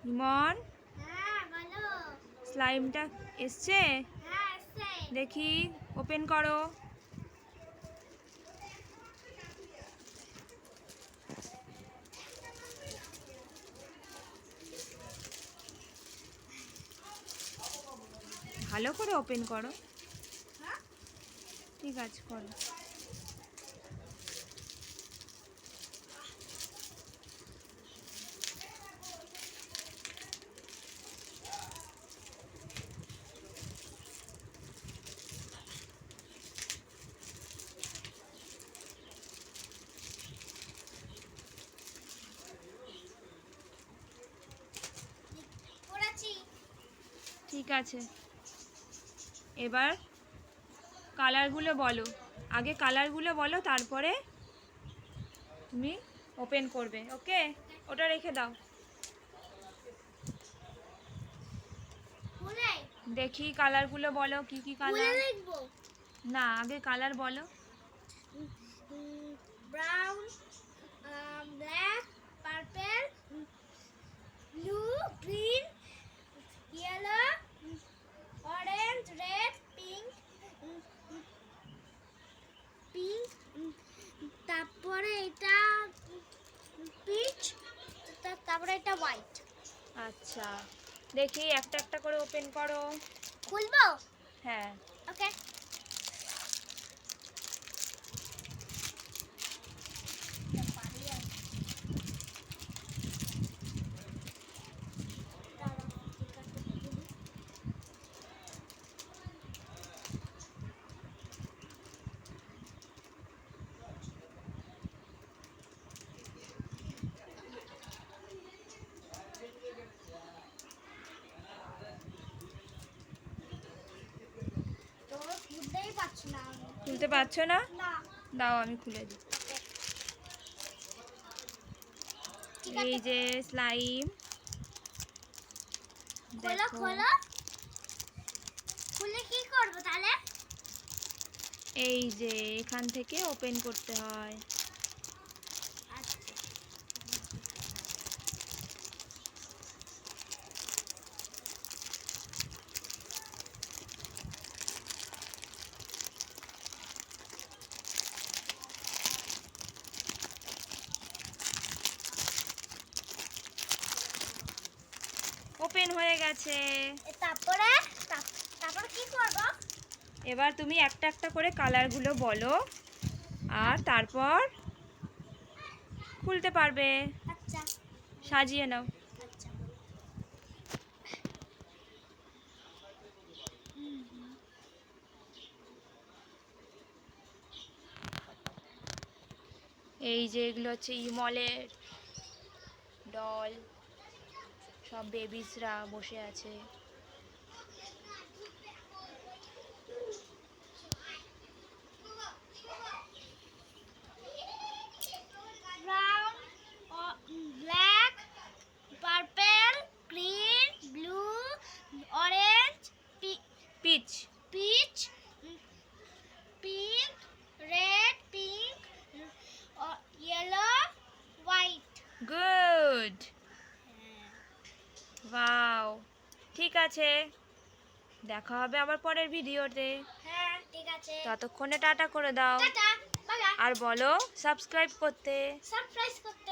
ইমন, হ্যাঁ বলো। স্লাইমটা এসছে? হ্যাঁ এসছে। দেখি, ওপেন করো। ভালো করে ওপেন করো। হ্যাঁ ঠিক আছে, করো। করেছি। ঠিক আছে, এবার কালারগুলো বলো। আগে কালারগুলো বলো, তারপরে তুমি ওপেন করবে। ওকে, ওটা রেখে দাও। খুলে দেখি কালারগুলো বলো, কি কি খুলে কালার। লিখবো। না, আগে কালার বলো। Brown, black, purple, blue, green, yellow, orange, red, pink, pink, তারপরে এটা পিচ, তারপরে এটা হোয়াইট। আচ্ছা, দেখি একটা একটা করে ওপেন করো। খুলবো? হ্যাঁ। ওকে। তো খুলতেই পারছি না আমি। খুলতে পারছো না? না। দাও, আমি খুলে দিই। ঠিক এই আছে, যে স্লাইম, খোলো দেখো। খোলো। খুলে কি করবো তাহলে? এই যে এখান থেকে ওপেন করতে হয়। আচ্ছা, ওপেন হয়ে গেছে। তারপরে তারপরে কি করব? এবার তুমি একটা একটা করে কালারগুলো বলো, আর তারপর খুলতে পারবে। আচ্ছা সাজিয়ে নাও। আচ্ছা। এই যে এগুলো হচ্ছে ইমলের ডল, সব বেবিসরা বসে আছে। Brown, black, purple, green, blue, orange, peach. Peach, pink, red, pink, yellow, white. Good, wow. ঠিক আছে, দেখা হবে আবার পরের ভিডিওতে। হ্যাঁ ঠিক আছে। ততক্ষণে টাটা করে দাও, টাটা, বাই বাই। আর বলো সাবস্ক্রাইব করতে। সারপ্রাইজ করতে।